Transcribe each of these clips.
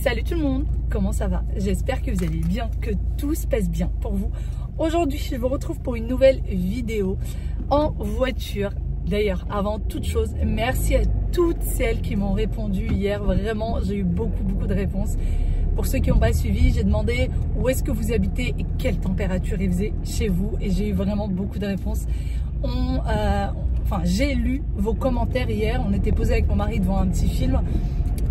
Salut tout le monde, comment ça va? J'espère que vous allez bien, que tout se passe bien pour vous. Aujourd'hui, je vous retrouve pour une nouvelle vidéo en voiture. D'ailleurs, avant toute chose, merci à toutes celles qui m'ont répondu hier. Vraiment, j'ai eu beaucoup de réponses. Pour ceux qui n'ont pas suivi, j'ai demandé où est-ce que vous habitez et quelle température il faisait chez vous. Et j'ai eu vraiment beaucoup de réponses. J'ai lu vos commentaires hier. On était posé avec mon mari devant un petit film.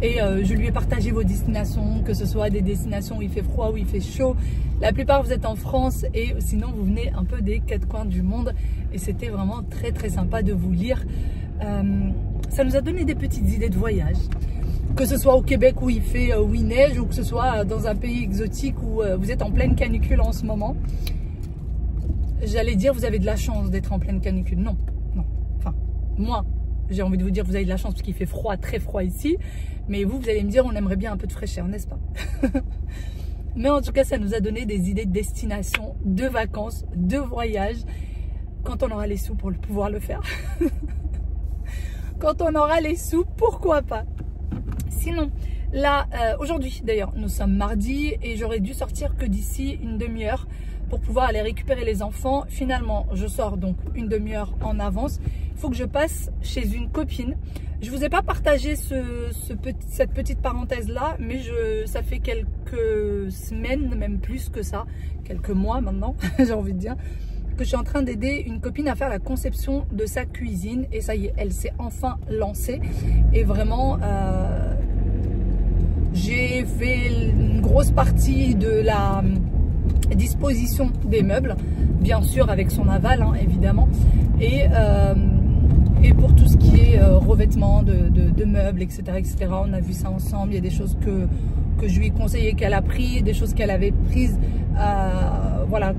Et je lui ai partagé vos destinations, que ce soit des destinations où il fait froid, où il fait chaud. La plupart, vous êtes en France et sinon, vous venez un peu des quatre coins du monde. Et c'était vraiment très sympa de vous lire. Ça nous a donné des petites idées de voyage. Que ce soit au Québec où il neige ou que ce soit dans un pays exotique où vous êtes en pleine canicule en ce moment. J'allais dire, vous avez de la chance d'être en pleine canicule. Non. Enfin, moi, j'ai envie de vous dire, vous avez de la chance parce qu'il fait froid, très froid ici. Mais vous allez me dire, on aimerait bien un peu de fraîcheur, n'est-ce pas? Mais en tout cas, ça nous a donné des idées de destination, de vacances, de voyages. Quand on aura les sous pour pouvoir le faire. Quand on aura les sous, pourquoi pas? Sinon, là, aujourd'hui d'ailleurs, nous sommes mardi et j'aurais dû sortir que d'ici une demi-heure pour pouvoir aller récupérer les enfants. Finalement, je sors donc une demi-heure en avance. Il faut que je passe chez une copine. Je vous ai pas partagé cette petite parenthèse là, mais ça fait quelques semaines, même plus que ça, quelques mois maintenant, j'ai envie de dire, que je suis en train d'aider une copine à faire la conception de sa cuisine. Et ça y est, elle s'est enfin lancée. Et vraiment, j'ai fait une grosse partie de la disposition des meubles, bien sûr avec son aval, hein, évidemment. Et pour tout ce qui est revêtement de meubles, etc., on a vu ça ensemble. Il y a des choses que je lui ai conseillé, qu'elle a pris, des choses qu'elle avait prises, voilà,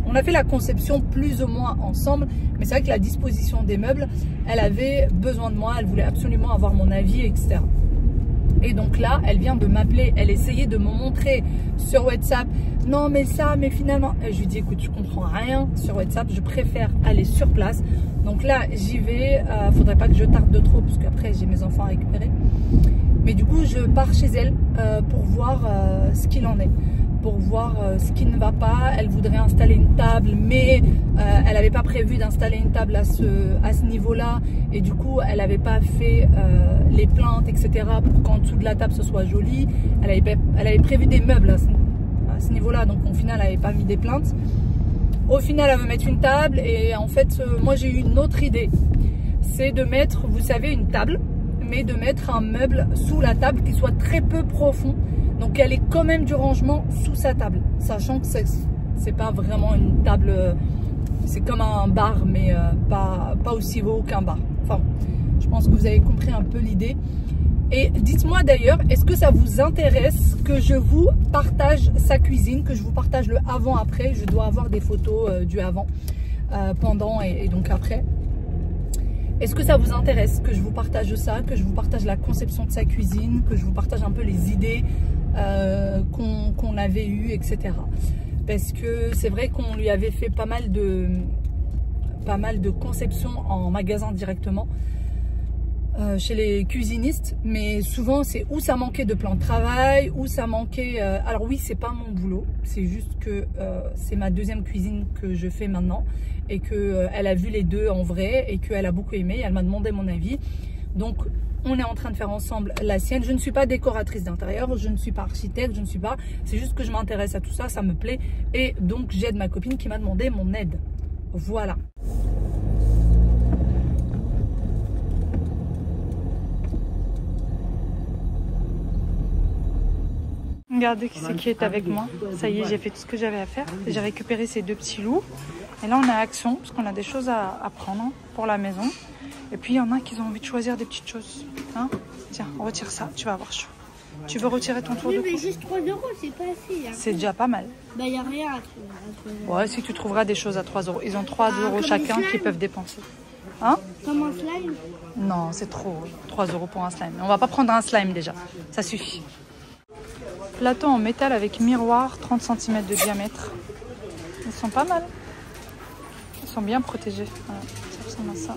on a fait la conception plus ou moins ensemble, mais c'est vrai que la disposition des meubles, elle avait besoin de moi, elle voulait absolument avoir mon avis, etc. Et donc là, elle vient de m'appeler, elle essayait de me montrer sur WhatsApp, non mais ça, mais finalement, et je lui dis écoute, je comprends rien sur WhatsApp, je préfère aller sur place. Donc là, j'y vais, faudrait pas que je tarde de trop, parce qu'après j'ai mes enfants à récupérer. Mais du coup, je pars chez elle pour voir ce qu'il en est. Pour voir ce qui ne va pas. Elle voudrait installer une table, mais elle n'avait pas prévu d'installer une table à ce niveau-là. Et du coup, elle n'avait pas fait les plaintes, etc. pour qu'en dessous de la table, ce soit joli. Elle avait prévu des meubles à ce niveau-là. Donc, au final, elle n'avait pas mis des plaintes. Au final, elle veut mettre une table. Et en fait, moi, j'ai eu une autre idée. C'est de mettre, vous savez, une table, mais de mettre un meuble sous la table qui soit très peu profond. Donc elle est quand même du rangement sous sa table, sachant que c'est pas vraiment une table, c'est comme un bar, mais pas aussi haut qu'un bar. Enfin, je pense que vous avez compris un peu l'idée. Et dites-moi d'ailleurs, est-ce que ça vous intéresse que je vous partage sa cuisine, que je vous partage le avant-après? Je dois avoir des photos du avant, pendant et donc après. Est-ce que ça vous intéresse que je vous partage ça, que je vous partage la conception de sa cuisine, que je vous partage un peu les idées qu'on avait eues, etc. Parce que c'est vrai qu'on lui avait fait pas mal de conceptions en magasin directement chez les cuisinistes, mais souvent c'est où ça manquait de plan de travail, où ça manquait... alors oui, c'est pas mon boulot, c'est juste que c'est ma deuxième cuisine que je fais maintenant et qu'elle a vu les deux en vrai et qu'elle a beaucoup aimé, elle m'a demandé mon avis. Donc on est en train de faire ensemble la sienne. Je ne suis pas décoratrice d'intérieur, je ne suis pas architecte, je ne suis pas... C'est juste que je m'intéresse à tout ça, ça me plaît. Et donc j'aide ma copine qui m'a demandé mon aide. Voilà. Regardez qui est avec moi. Ça y est, j'ai fait tout ce que j'avais à faire. J'ai récupéré ces deux petits loups. Et là, on est à Action, parce qu'on a des choses à prendre pour la maison. Et puis, il y en a qui ont envie de choisir des petites choses. Hein? Tiens, retire ça, tu vas avoir chaud. Tu veux retirer ton tour de cou? Mais juste 3 €, c'est pas assez. Hein. C'est déjà pas mal. Bah, il n'y a rien à trouver. Ouais, si tu trouveras des choses à 3 €. Ils ont 3 € chacun qu'ils peuvent dépenser. Hein? Comme un slime? Non, c'est trop. 3 € pour un slime. On va pas prendre un slime déjà. Ça suffit. Plateau en métal avec miroir, 30 cm de diamètre. Ils sont pas mal. Ils sont bien protégés. Voilà, ça ressemble à ça.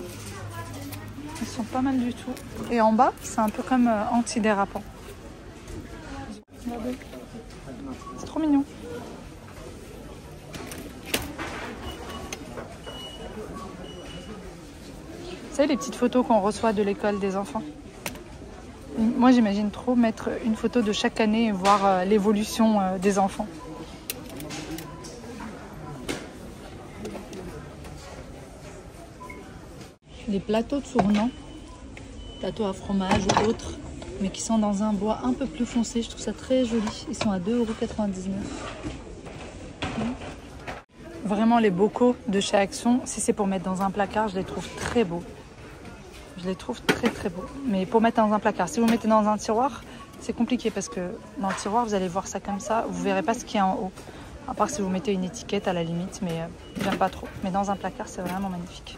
Ils sont pas mal du tout. Et en bas, c'est un peu comme antidérapant. mignon. Vous savez les petites photos qu'on reçoit de l'école des enfants? Moi j'imagine trop mettre une photo de chaque année et voir l'évolution des enfants. Les plateaux tournants, plateaux à fromage ou autres, mais qui sont dans un bois un peu plus foncé. Je trouve ça très joli. Ils sont à 2,99 €. Vraiment les bocaux de chez Action, si c'est pour mettre dans un placard, je les trouve très beaux. Je les trouve très très beaux. Mais pour mettre dans un placard, si vous mettez dans un tiroir, c'est compliqué parce que dans le tiroir, vous allez voir ça comme ça. Vous ne verrez pas ce qu'il y a en haut. À part si vous mettez une étiquette à la limite, mais j'aime pas trop. Mais dans un placard, c'est vraiment magnifique.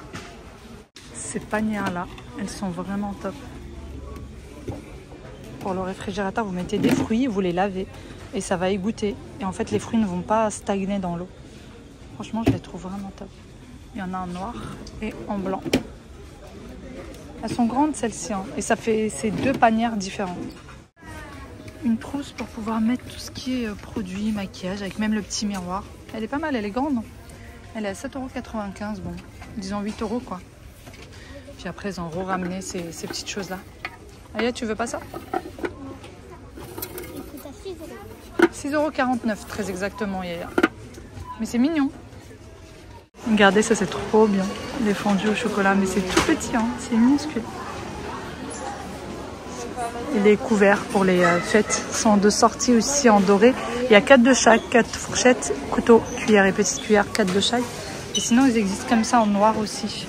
Ces panières-là, elles sont vraiment top. Pour le réfrigérateur, vous mettez des fruits, vous les lavez et ça va égoutter. Et en fait, les fruits ne vont pas stagner dans l'eau. Franchement, je les trouve vraiment top. Il y en a en noir et en blanc. Elles sont grandes celles-ci, hein, et ça fait ces deux panières différentes. Une trousse pour pouvoir mettre tout ce qui est produits, maquillage, avec même le petit miroir. Elle est pas mal, elle est grande. Elle est à 7,95 €, bon, disons 8 € quoi. Puis après, ils ont ramené ces petites choses-là. Aya, tu veux pas ça? 6,49 €, très exactement, Yaya. Mais c'est mignon. Regardez, ça c'est trop bien. Les fondus au chocolat, mais c'est tout petit, hein, c'est minuscule. Et les couverts pour les fêtes sont de sortie aussi en doré. Il y a 4 de chaque, 4 fourchettes, couteau, cuillère et petite cuillère, 4 de chaque. Et sinon, ils existent comme ça en noir aussi.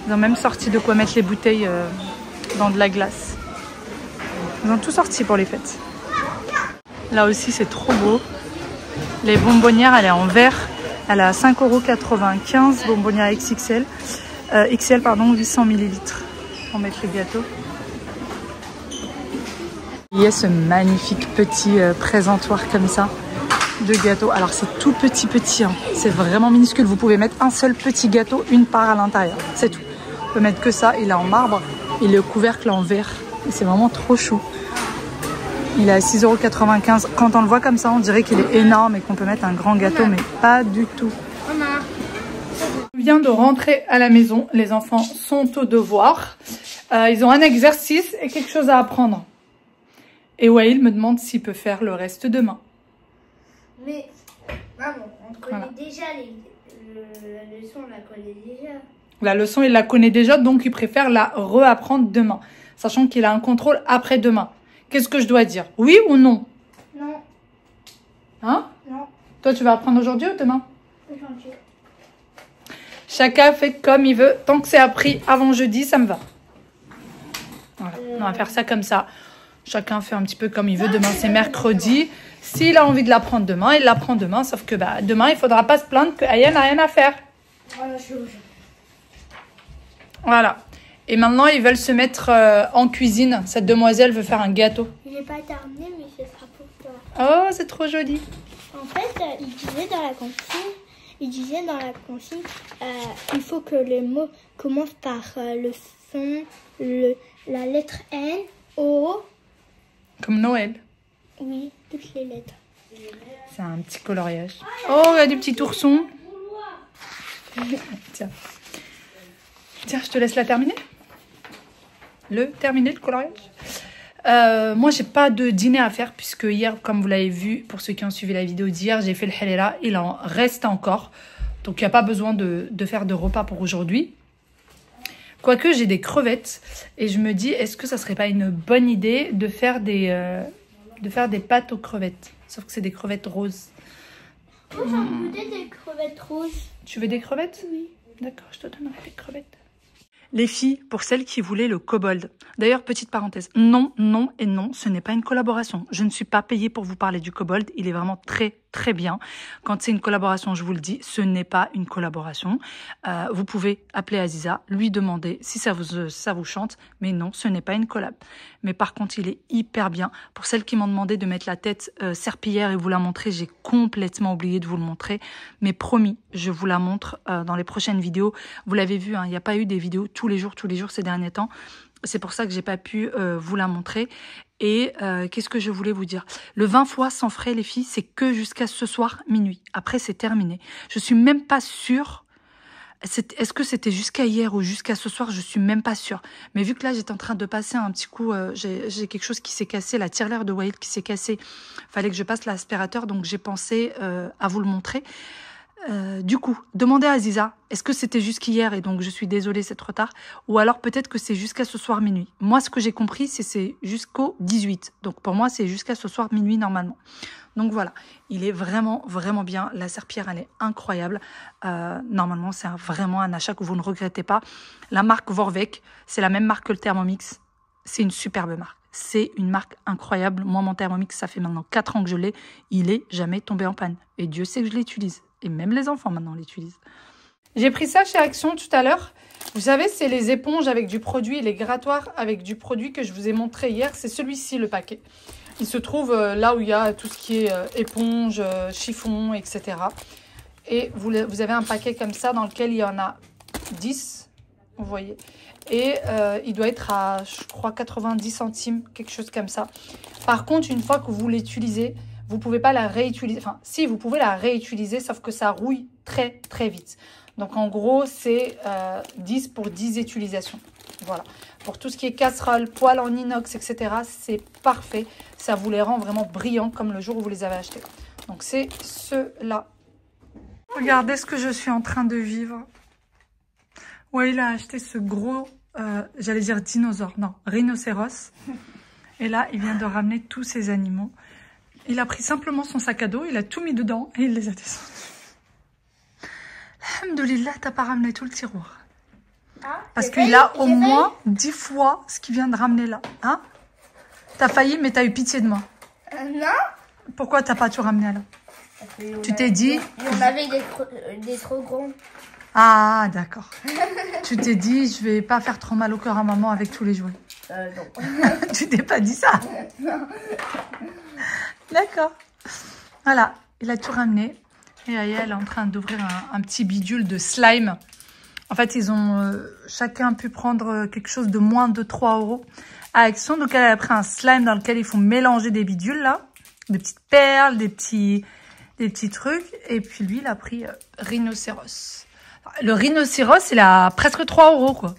Ils ont même sorti de quoi mettre les bouteilles dans de la glace. Ils ont tout sorti pour les fêtes. Là aussi, c'est trop beau. Les bonbonnières, elle est en verre. Elle est à 5,95 €, bonbonnière XXL. XL, pardon, 800 ml pour mettre les gâteaux. Il y a ce magnifique petit présentoir comme ça de gâteaux. Alors c'est tout petit, hein. C'est vraiment minuscule. Vous pouvez mettre un seul petit gâteau, une part à l'intérieur. C'est tout. On peut mettre que ça. Il est en marbre et le couvercle en verre. C'est vraiment trop chou. Il est à 6,95 €. Quand on le voit comme ça, on dirait qu'il est énorme et qu'on peut mettre un grand gâteau, mais pas du tout. On vient de rentrer à la maison. Les enfants sont au devoir. Ils ont un exercice et quelque chose à apprendre. Et Wael me demande s'il peut faire le reste demain. Mais, maman, on connaît déjà la leçon, on la connaît déjà. La leçon, il la connaît déjà, donc il préfère la réapprendre demain. Sachant qu'il a un contrôle après-demain. Qu'est-ce que je dois dire? Oui ou non? Non. Hein? Non. Toi, tu vas apprendre aujourd'hui ou demain? Aujourd'hui. Chacun fait comme il veut. Tant que c'est appris avant jeudi, ça me va. Voilà. On va faire ça comme ça. Chacun fait un petit peu comme il veut. Demain, c'est mercredi. S'il a envie de l'apprendre demain, il l'apprend demain. Sauf que demain, il ne faudra pas se plaindre que Aya n'a rien à faire. Voilà, je suis rouge. Voilà. Et maintenant, ils veulent se mettre en cuisine. Cette demoiselle veut faire un gâteau. Je n'ai pas terminé, mais ce sera pour toi. Oh, c'est trop joli. En fait, il disait dans la consigne, il faut que les mots commencent par le son, la lettre N, O. Comme Noël. Oui, toutes les lettres. C'est un petit coloriage. Oh, il y a du petit ourson. Tiens. Tiens, je te laisse la terminer. Terminer le coloriage. Moi, j'ai pas de dîner à faire puisque hier, comme vous l'avez vu, pour ceux qui ont suivi la vidéo d'hier, j'ai fait le halala. Il en reste encore. Donc, il n'y a pas besoin de faire de repas pour aujourd'hui. Quoique, j'ai des crevettes. Et je me dis, est-ce que ça serait pas une bonne idée de faire des pâtes aux crevettes? Sauf que c'est des crevettes roses. Oh, j'en voulais des crevettes roses. Tu veux des crevettes? Oui. D'accord, je te donnerai des crevettes. Les filles, pour celles qui voulaient le kobold. D'ailleurs, petite parenthèse, non, non et non, ce n'est pas une collaboration. Je ne suis pas payée pour vous parler du kobold. Il est vraiment très, très bien. Quand c'est une collaboration, je vous le dis, ce n'est pas une collaboration. Vous pouvez appeler Aziza, lui demander si ça vous chante. Mais non, ce n'est pas une collab. Mais par contre, il est hyper bien. Pour celles qui m'ont demandé de mettre la tête serpillière et vous la montrer, j'ai complètement oublié de vous le montrer. Mais promis, je vous la montre dans les prochaines vidéos. Vous l'avez vu, hein, il n'y a pas eu des vidéos tous les jours ces derniers temps. C'est pour ça que j'ai pas pu vous la montrer. Et qu'est-ce que je voulais vous dire? Le 20 fois sans frais, les filles, c'est que jusqu'à ce soir minuit. Après, c'est terminé. Je suis même pas sûre. Est-ce que c'était jusqu'à hier ou jusqu'à ce soir? Je suis même pas sûre. Mais vu que là, j'étais en train de passer un petit coup, j'ai quelque chose qui s'est cassé, la tirelire de Wild qui s'est cassée. Fallait que je passe l'aspirateur, donc j'ai pensé à vous le montrer. Du coup, demandez à Aziza, est-ce que c'était jusqu'hier et donc je suis désolée, c'est trop tard, ou alors peut-être que c'est jusqu'à ce soir minuit. Moi, ce que j'ai compris, c'est jusqu'au 18. Donc pour moi, c'est jusqu'à ce soir minuit normalement. Donc voilà, il est vraiment, vraiment bien. La serpillière, elle est incroyable. Normalement, c'est vraiment un achat que vous ne regrettez pas. La marque Vorwerk, c'est la même marque que le Thermomix. C'est une superbe marque. C'est une marque incroyable. Moi, mon Thermomix, ça fait maintenant 4 ans que je l'ai. Il est jamais tombé en panne. Et Dieu sait que je l'utilise. Et même les enfants, maintenant, l'utilisent. J'ai pris ça chez Action tout à l'heure. Vous savez, c'est les éponges avec du produit, les grattoirs avec du produit que je vous ai montré hier. C'est celui-ci, le paquet. Il se trouve là où il y a tout ce qui est éponge, chiffon, etc. Et vous avez un paquet comme ça dans lequel il y en a 10, vous voyez. Et il doit être à, je crois, 90 centimes, quelque chose comme ça. Par contre, une fois que vous l'utilisez, vous ne pouvez pas la réutiliser. Enfin, si, vous pouvez la réutiliser, sauf que ça rouille très, très vite. Donc, en gros, c'est 10 pour 10 utilisations. Voilà. Pour tout ce qui est casserole, poêle en inox, etc., c'est parfait. Ça vous les rend vraiment brillants comme le jour où vous les avez achetés. Donc, c'est ceux-là. Regardez ce que je suis en train de vivre. Ouais, il a acheté ce gros, j'allais dire dinosaure, non, rhinocéros. Et là, il vient de ramener tous ces animaux. Il a pris simplement son sac à dos, il a tout mis dedans et il les a descendus. Alhamdoulilah, t'as pas ramené tout le tiroir. Ah, parce qu'il a au moins 10 fois ce qu'il vient de ramener là. Hein? T'as failli, mais t'as eu pitié de moi. Non. Pourquoi t'as pas tout ramené alors? Tu t'es dit... On avait des trop grands. Ah, d'accord. Tu t'es dit, je vais pas faire trop mal au cœur à maman avec tous les jouets. Non. Tu t'es pas dit ça? Non. D'accord. Voilà, il a tout ramené. Et Aya, elle est en train d'ouvrir un petit bidule de slime. En fait, ils ont chacun pu prendre quelque chose de moins de 3 € à Action. Donc, elle a pris un slime dans lequel il faut mélanger des bidules, là. Des petites perles, des petits trucs. Et puis, lui, il a pris rhinocéros. Le rhinocéros, il a presque 3 €, quoi.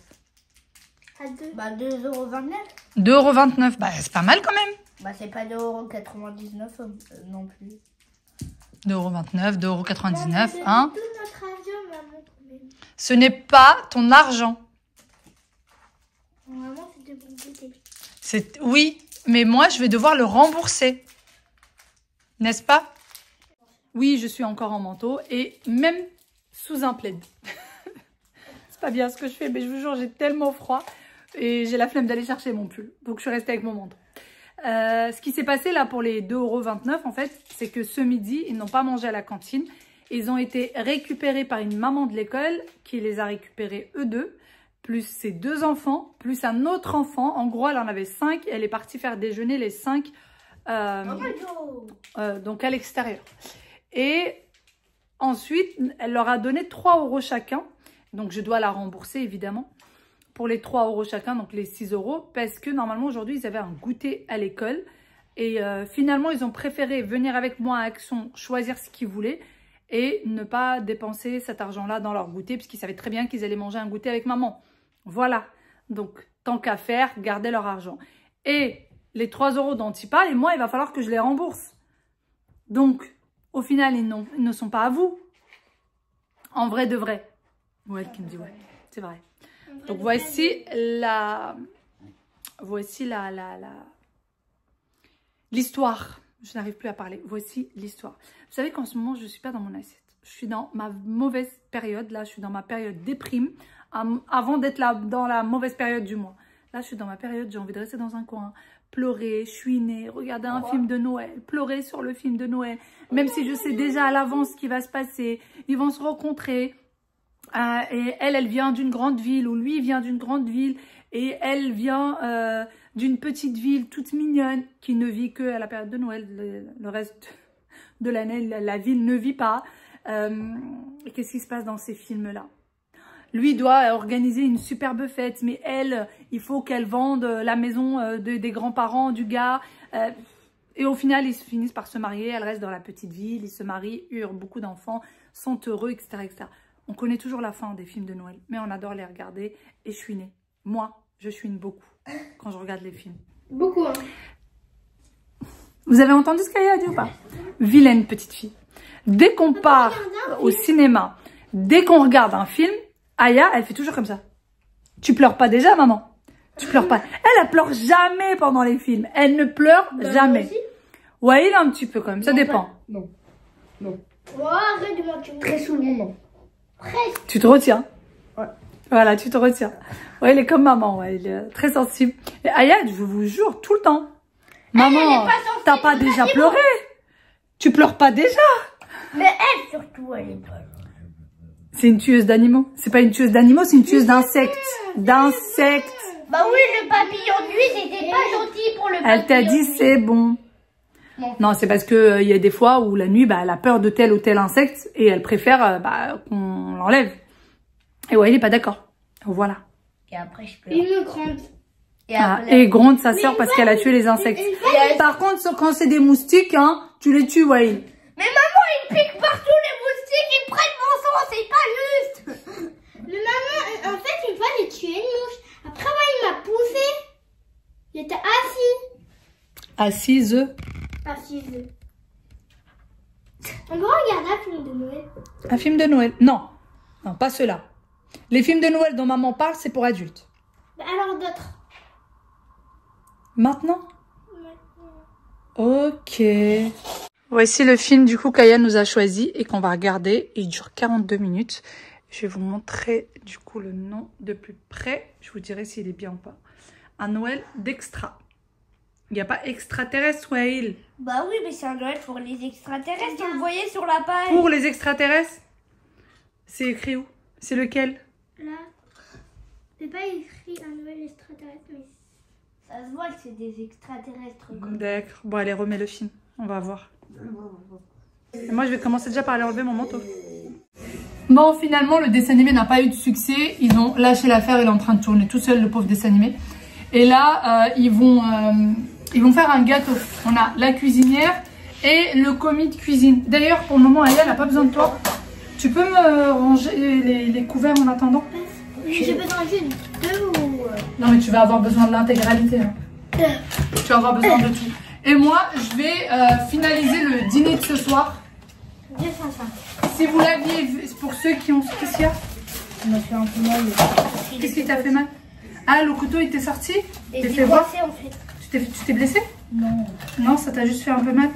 À 2,29 €. 2,29 €. Bah, c'est pas mal quand même. Bah, c'est pas 2,99 € non plus. 2,29 €, 2,99 €, hein. Notre avion, maman. Ce n'est pas ton argent. Vraiment, c'était pour goûter. Oui, mais moi, je vais devoir le rembourser. N'est-ce pas? Oui, je suis encore en manteau et même sous un plaid. C'est pas bien ce que je fais, mais je vous jure, j'ai tellement froid et j'ai la flemme d'aller chercher mon pull. Donc, je suis restée avec mon manteau. Ce qui s'est passé là pour les 2,29 € en fait, c'est que ce midi, ils n'ont pas mangé à la cantine. Ils ont été récupérés par une maman de l'école qui les a récupérés eux deux, plus ses 2 enfants, plus un autre enfant. En gros, elle en avait 5. Elle est partie faire déjeuner les 5 donc à l'extérieur. Et ensuite, elle leur a donné 3 € chacun. Donc, je dois la rembourser évidemment pour les 3 € chacun, donc les 6 €. Parce que normalement, aujourd'hui, ils avaient un goûter à l'école. Et finalement, ils ont préféré venir avec moi à Action, choisir ce qu'ils voulaient. Et ne pas dépenser cet argent-là dans leur goûter, puisqu'ils savaient très bien qu'ils allaient manger un goûter avec maman. Voilà. Donc, tant qu'à faire, gardez leur argent. Et les 3 € dont ils parlent, et moi, il va falloir que je les rembourse. Donc, au final, ils ne sont pas à vous. En vrai de vrai. Ouais, qui me dit ouais, c'est vrai. Donc, voici l'histoire. Je n'arrive plus à parler. Voici l'histoire. Vous savez qu'en ce moment, je ne suis pas dans mon assiette. Je suis dans ma mauvaise période. Là, je suis dans ma période déprime. Avant d'être là dans la mauvaise période du mois. Là, je suis dans ma période, j'ai envie de rester dans un coin, pleurer, chouiner, regarder un film de Noël, pleurer sur le film de Noël. Même si je sais déjà à l'avance ce qui va se passer. Ils vont se rencontrer. Et elle vient d'une grande ville, ou lui vient d'une grande ville. Et elle vient d'une petite ville toute mignonne qui ne vit que à la période de Noël. Le reste de l'année, la ville ne vit pas. Qu'est-ce qui se passe dans ces films-là? lui doit organiser une superbe fête, mais elle, il faut qu'elle vende la maison des grands-parents du gars. Et au final, ils finissent par se marier, elle reste dans la petite ville, ils se marient, eurent beaucoup d'enfants, sont heureux, etc., etc. On connaît toujours la fin des films de Noël, mais on adore les regarder et chouiner. Moi, je chouine beaucoup quand je regarde les films. Beaucoup, hein. Vous avez entendu ce qu'Aya a dit ou pas? Vilaine petite fille. Dès qu'on part au cinéma, dès qu'on regarde un film, Aya, elle fait toujours comme ça. Tu pleures pas déjà, maman? Tu pleures pas. Elle pleure jamais pendant les films. Elle ne pleure jamais. Ouais, il a un petit peu quand même, ça dépend. Non. Non. Oh, arrête de mentir. Très souvent, non. Presque. Tu te retiens? Ouais. Voilà, tu te retiens. Ouais, il est comme maman, ouais, il est très sensible. Et Aya, je vous jure, tout le temps. Maman, t'as pas déjà pleuré? Tu pleures pas déjà? Mais elle, surtout, elle est pas. C'est une tueuse d'animaux. C'est pas une tueuse d'animaux, c'est une tueuse d'insectes. D'insectes. Bah oui, le papillon de nuit, c'était pas gentil pour le papillon. Elle t'a dit c'est bon. Non, c'est parce que il y a des fois où la nuit, bah, elle a peur de tel ou tel insecte et elle préfère qu'on l'enlève. Et ouais, il est pas d'accord. Voilà. Et après, je pleure. Une grande. Et gronde sa sœur parce qu'elle a tué les insectes. Par contre, quand c'est des moustiques, hein, tu les tues, Waïl. Mais maman, ils piquent partout les moustiques, ils prennent mon sang, c'est pas juste. Mais maman, en fait, une fois, j'ai tué une mouche. Après, il m'a poussé. Il était assis. Assise. Assise. On va regarder un film de Noël. Un film de Noël? Non. Non, pas ceux-là. Les films de Noël dont maman parle, c'est pour adultes. Alors d'autres. Maintenant? Ok. Voici le film du coup qu'Aya nous a choisi et qu'on va regarder. Il dure 42 minutes. Je vais vous montrer du coup le nom de plus près. Je vous dirai s'il est bien ou pas. Un Noël d'extra. Il n'y a pas extraterrestre, Waïl? Bah oui, mais c'est un Noël pour les extraterrestres. Vous le voyez sur la page. Pour les extraterrestres? C'est écrit où? C'est lequel? Là. C'est pas écrit un Noël extraterrestre, mais ça se voit que c'est des extraterrestres. D'accord. Bon, allez, remets le film. On va voir. Et moi, je vais commencer déjà par aller enlever mon manteau. Bon, finalement, le dessin animé n'a pas eu de succès. Ils ont lâché l'affaire. Il est en train de tourner tout seul, le pauvre dessin animé. Et là, ils vont faire un gâteau. On a la cuisinière et le commis de cuisine. D'ailleurs, pour le moment, Aya n'a pas besoin de toi. Tu peux me ranger les couverts en attendant? J'ai besoin d'une deux ou... Non, mais tu vas avoir besoin de l'intégralité. Hein. Tu vas avoir besoin de tout. Et moi, je vais finaliser le dîner de ce soir. Si vous l'aviez vu, pour ceux qui ont... Qu'est-ce qu'il y a? Ça m'a fait un peu mal. Qu'est-ce qui t'a fait mal? Ah, le couteau, il t'est sorti? Et t'es j'ai fait voir? blessé, en fait. Tu t'es blessé? Non. Non, ça t'a juste fait un peu mal?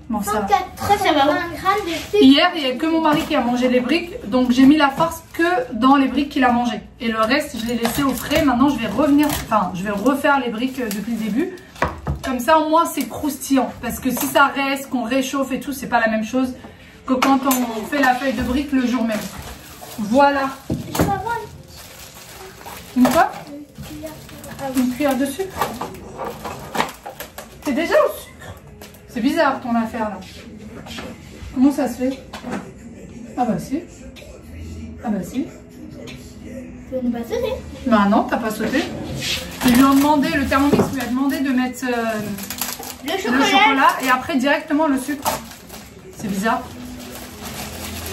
Bon, ça va. 180 grammes de sucre. Hier, il n'y a que mon mari qui a mangé les briques, donc j'ai mis la farce que dans les briques qu'il a mangées. Et le reste, je l'ai laissé au frais. Maintenant, je vais refaire les briques depuis le début. Comme ça, au moins, c'est croustillant. Parce que si ça reste, qu'on réchauffe et tout, c'est pas la même chose que quand on fait la feuille de briques le jour même. Voilà. Je vais avoir Une quoi? une cuillère. Une cuillère de sucre. T'es déjà au sucre? C'est bizarre ton affaire là. Comment ça se fait? Ah bah si. Ah bah si. Tu veux ne pas sauter? Bah non, t'as pas sauté. Ils lui ont demandé, le Thermomix lui a demandé de mettre Le le chocolat. chocolat et après directement le sucre. C'est bizarre.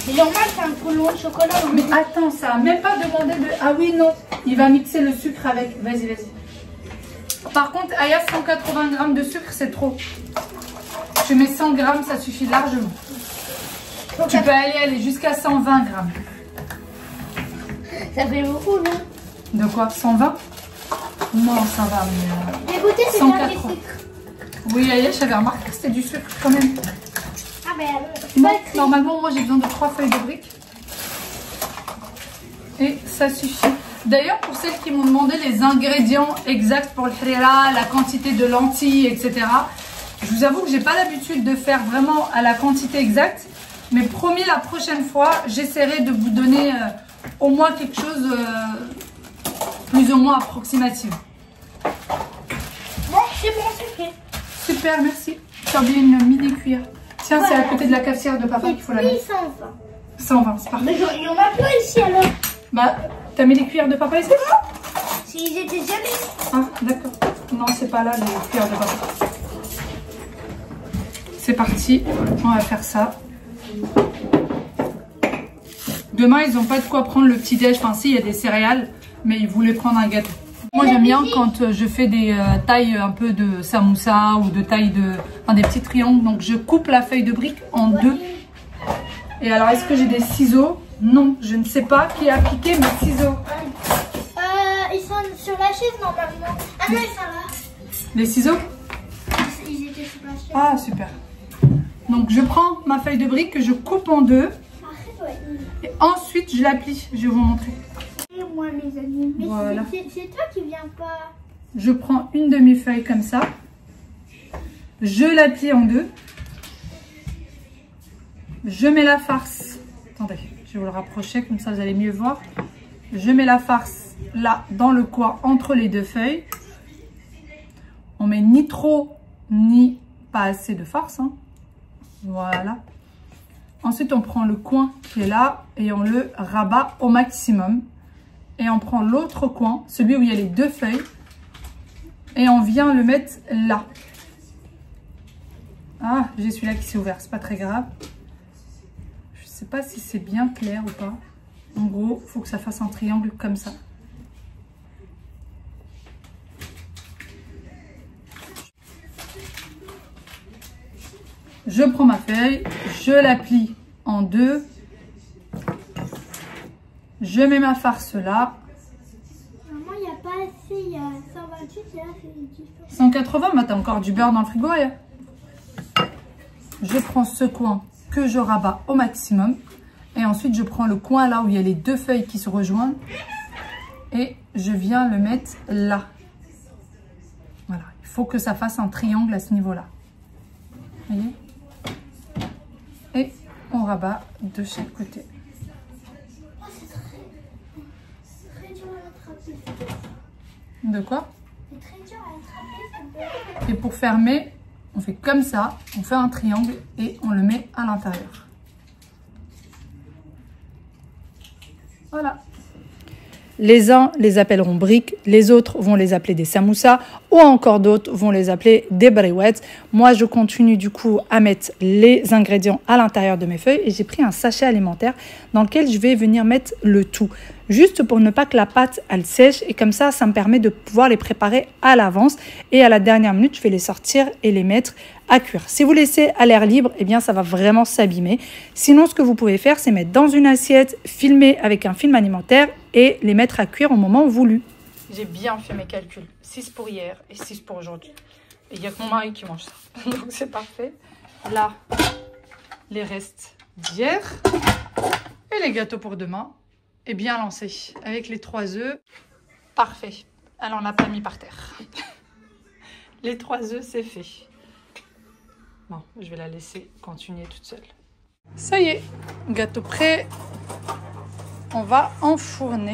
C'est normal, c'est un peu loin de chocolat. Mais attends, ça a même pas demandé de... Ah oui, non. Il va mixer le sucre avec... Vas-y, vas-y. Par contre, Aya, 180 grammes de sucre, c'est trop. Je mets 100 grammes, ça suffit largement. Tu peux aller jusqu'à 120 grammes. Ça fait beaucoup, non? De quoi? 120? Non, ça va, mais... J'ai goûté, c'est 180. bien du sucre. Oui, Aya, j'avais remarqué que c'était du sucre quand même. Ah ben, Bon, normalement, moi, j'ai besoin de 3 feuilles de briques. Et ça suffit. D'ailleurs, pour celles qui m'ont demandé les ingrédients exacts pour le harira, la quantité de lentilles, etc. Je vous avoue que j'ai pas l'habitude de faire vraiment à la quantité exacte. Mais promis, la prochaine fois, j'essaierai de vous donner au moins quelque chose plus ou moins approximatif. bon, c'est bon, c'est fait. Super, merci. Tu as oublié une mini cuillère. Tiens, c'est à côté de la cafetière de papa qu'il faut la mettre. 120. 120, c'est parfait. Mais il y en a plein ici alors. Bah, t'as mis les cuillères de papa ici? Si ils étaient déjà mis. Ah, d'accord. Non, c'est pas là les cuillères de papa. C'est parti, on va faire ça. Demain, ils n'ont pas de quoi prendre le petit-déj. Enfin, si, il y a des céréales, mais ils voulaient prendre un gâteau. Moi, j'aime bien quand je fais des tailles un peu de samoussa ou de taille de... Enfin, des petits triangles. Donc, je coupe la feuille de brique en deux. Et alors, est-ce que j'ai des ciseaux? Non, je ne sais pas qui a piqué mes ciseaux. Ils sont sur la chaise, normalement. Ah non, ils sont là. Les ciseaux? Ils étaient sur la chaise. Ah, super. Donc, je prends ma feuille de brique que je coupe en deux. Et ensuite, je la plie. Je vais vous montrer. Et moi, mes amis. Mais voilà. C'est toi qui viens pas. Je prends une demi-feuille comme ça. Je la plie en deux. Je mets la farce. Attendez, je vais vous le rapprocher, comme ça vous allez mieux voir. Je mets la farce là, dans le coin, entre les deux feuilles. On met ni trop, ni pas assez de farce. Hein. Voilà. Ensuite, on prend le coin qui est là et on le rabat au maximum. Et on prend l'autre coin, celui où il y a les deux feuilles. Et on vient le mettre là. Ah, j'ai celui-là qui s'est ouvert, c'est pas très grave. Je sais pas si c'est bien clair ou pas. En gros, il faut que ça fasse un triangle comme ça. Je prends ma feuille, je la plie en deux. Je mets ma farce là. Maman, il n'y a pas assez, il y a 128 et là c'est 180, mais t'as encore du beurre dans le frigo. Hein. Je prends ce coin que je rabats au maximum. Et ensuite, je prends le coin là où il y a les deux feuilles qui se rejoignent. Et je viens le mettre là. Voilà, il faut que ça fasse un triangle à ce niveau-là. Vous voyez? Et on rabat de chaque côté. Oh, c'est très dur à attraper. De quoi? C'est très dur à attraper. Et pour fermer, on fait comme ça. On fait un triangle et on le met à l'intérieur. Voilà. Les uns les appelleront briques, les autres vont les appeler des samoussas ou encore d'autres vont les appeler des briouettes. Moi, je continue du coup à mettre les ingrédients à l'intérieur de mes feuilles et j'ai pris un sachet alimentaire dans lequel je vais venir mettre le tout. Juste pour ne pas que la pâte elle sèche et comme ça, ça me permet de pouvoir les préparer à l'avance et à la dernière minute, je vais les sortir et les mettre à cuire. Si vous laissez à l'air libre, eh bien ça va vraiment s'abîmer. Sinon, ce que vous pouvez faire, c'est mettre dans une assiette, filmer avec un film alimentaire et les mettre à cuire au moment voulu. J'ai bien fait mes calculs. 6 pour hier et 6 pour aujourd'hui. Et il n'y a que mon mari qui mange ça. Donc c'est parfait. Là, les restes d'hier et les gâteaux pour demain. Et bien lancé avec les 3 œufs. Parfait. Elle en a pas mis par terre. Les 3 œufs, c'est fait. Bon, je vais la laisser continuer toute seule. Ça y est, gâteau prêt. On va enfourner.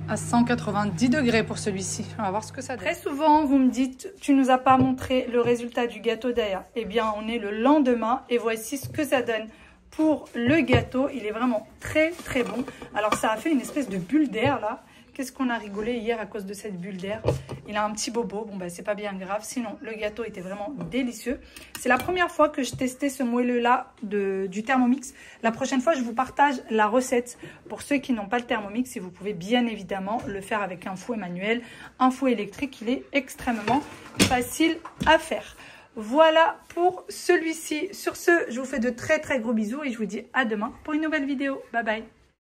À 190 degrés pour celui-ci. On va voir ce que ça donne. Très souvent, vous me dites, tu nous as pas montré le résultat du gâteau d'ailleurs. Eh bien, on est le lendemain et voici ce que ça donne. Pour le gâteau, il est vraiment très très bon. Alors, ça a fait une espèce de bulle d'air là. Qu'est-ce qu'on a rigolé hier à cause de cette bulle d'air. Il a un petit bobo. Bon, bah, c'est pas bien grave. Sinon, le gâteau était vraiment délicieux. C'est la première fois que je testais ce moelleux-là du Thermomix. La prochaine fois, je vous partage la recette. Pour ceux qui n'ont pas le Thermomix, et vous pouvez bien évidemment le faire avec un fouet manuel. Un fouet électrique, il est extrêmement facile à faire. Voilà pour celui-ci. Sur ce, je vous fais de très très gros bisous et je vous dis à demain pour une nouvelle vidéo. Bye bye.